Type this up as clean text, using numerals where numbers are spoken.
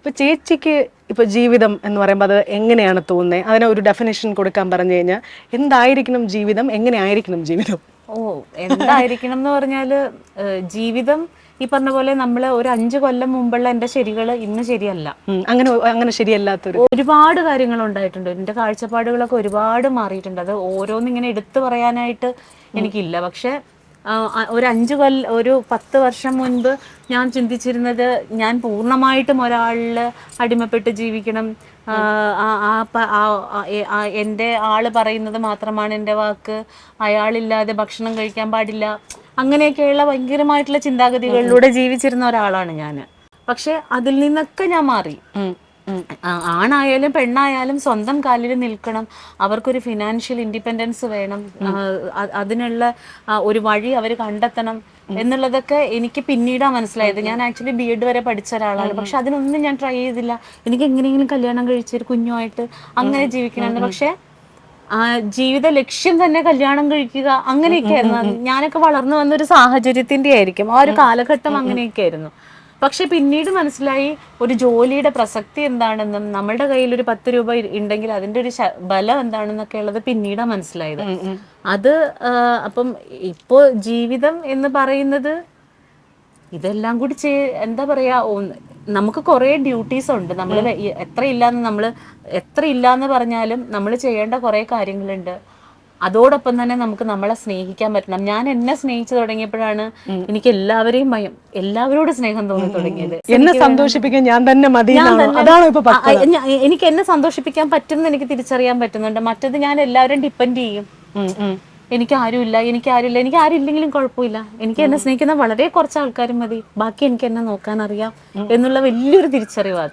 ഇപ്പൊ ചേച്ചിക്ക് ഇപ്പൊ ജീവിതം എന്ന് പറയുമ്പോൾ അത് എങ്ങനെയാണ് തോന്നുന്നത്? അതിനെ ഒരു ഡെഫിനേഷൻ കൊടുക്കാൻ പറഞ്ഞു കഴിഞ്ഞാൽ എന്തായിരിക്കണം ജീവിതം, എങ്ങനെ ആയിരിക്കണം ജീവിതം? ഓ, എന്തായിരിക്കണം എന്ന് പറഞ്ഞാല് ജീവിതം ഈ പറഞ്ഞ പോലെ നമ്മൾ ഒരു 5 കൊല്ലം മുമ്പുള്ള എൻ്റെ ശരികൾ ഇന്ന് ശരിയല്ല. അങ്ങനെ അങ്ങനെ ശരിയല്ലാത്തൊരു ഒരുപാട് കാര്യങ്ങൾ ഉണ്ടായിട്ടുണ്ട്. എൻ്റെ കാഴ്ചപ്പാടുകളൊക്കെ ഒരുപാട് മാറിയിട്ടുണ്ട്. അത് ഓരോന്നിങ്ങനെ എടുത്തു പറയാനായിട്ട് എനിക്കില്ല. പക്ഷെ ഒരു 10 വർഷം മുൻപ് ഞാൻ ചിന്തിച്ചിരുന്നത് ഞാൻ പൂർണ്ണമായിട്ടും ഒരാളിൽ അടിമപ്പെട്ട് ജീവിക്കണം. എൻ്റെ ആള് പറയുന്നത് മാത്രമാണ് എൻ്റെ വാക്ക്, അയാളില്ലാതെ ഭക്ഷണം കഴിക്കാൻ പാടില്ല, അങ്ങനെയൊക്കെയുള്ള ഭയങ്കരമായിട്ടുള്ള ചിന്താഗതികളിലൂടെ ജീവിച്ചിരുന്ന ഒരാളാണ് ഞാൻ. പക്ഷെ അതിൽ നിന്നൊക്കെ ഞാൻ മാറി. ആണായാലും പെണ്ണായാലും സ്വന്തം കാലിൽ നിൽക്കണം, അവർക്കൊരു ഫിനാൻഷ്യൽ ഇൻഡിപെൻഡൻസ് വേണം, അതിനുള്ള ഒരു വഴി അവർ കണ്ടെത്തണം എന്നുള്ളതൊക്കെ എനിക്ക് പിന്നീടാണ് മനസ്സിലായത്. ഞാൻ ആക്ച്വലി BEd വരെ പഠിച്ച ഒരാളാണ്. പക്ഷെ അതിനൊന്നും ഞാൻ ട്രൈ ചെയ്തില്ല. എനിക്ക് എങ്ങനെയെങ്കിലും കല്യാണം കഴിച്ചൊരു കുഞ്ഞുമായിട്ട് അങ്ങനെ ജീവിക്കണമെന്ന്. പക്ഷെ ജീവിത ലക്ഷ്യം തന്നെ കല്യാണം കഴിക്കുക അങ്ങനെയൊക്കെ ആയിരുന്നു. ഞാനൊക്കെ വളർന്നു വന്നൊരു സാഹചര്യത്തിന്റെ ആയിരിക്കും, ആ ഒരു കാലഘട്ടം അങ്ങനെയൊക്കെ ആയിരുന്നു. പക്ഷെ പിന്നീട് മനസ്സിലായി ഒരു ജോലിയുടെ പ്രസക്തി എന്താണെന്നും നമ്മളുടെ കയ്യിൽ ഒരു 10 രൂപ ഉണ്ടെങ്കിൽ അതിന്റെ ഒരു ബലം എന്താണെന്നൊക്കെ ഉള്ളത് പിന്നീടാണ് മനസ്സിലായത്. അത് അപ്പം ഇപ്പോ ജീവിതം എന്ന് പറയുന്നത് ഇതെല്ലാം കൂടി എന്താ പറയാ, നമുക്ക് കുറെ ഡ്യൂട്ടീസ് ഉണ്ട്. നമ്മൾ എത്ര ഇല്ലാന്ന് പറഞ്ഞാലും നമ്മൾ ചെയ്യേണ്ട കുറെ കാര്യങ്ങളുണ്ട്. അതോടൊപ്പം തന്നെ നമുക്ക് നമ്മളെ സ്നേഹിക്കാൻ പറ്റണം. ഞാൻ എന്നെ സ്നേഹിച്ചു തുടങ്ങിയപ്പോഴാണ് എനിക്ക് എല്ലാവരെയും എല്ലാവരോടും സ്നേഹം തോന്നി തുടങ്ങിയത്. എന്നെ സന്തോഷിപ്പിക്കാൻ ഞാൻ തന്നെ മതി, എനിക്ക് എന്നെ സന്തോഷിപ്പിക്കാൻ പറ്റുമെന്ന് എനിക്ക് തിരിച്ചറിയാൻ പറ്റുന്നുണ്ട്. മറ്റത് ഞാൻ എല്ലാവരും ഡിപ്പെൻഡ് ചെയ്യും. എനിക്ക് ആരുമില്ല, എനിക്ക് ആരില്ലെങ്കിലും കുഴപ്പമില്ല, എനിക്ക് എന്നെ സ്നേഹിക്കുന്ന വളരെ കുറച്ച് ആൾക്കാരും മതി, ബാക്കി എനിക്ക് എന്നെ നോക്കാൻ അറിയാം എന്നുള്ള വലിയൊരു തിരിച്ചറിവാ അത്.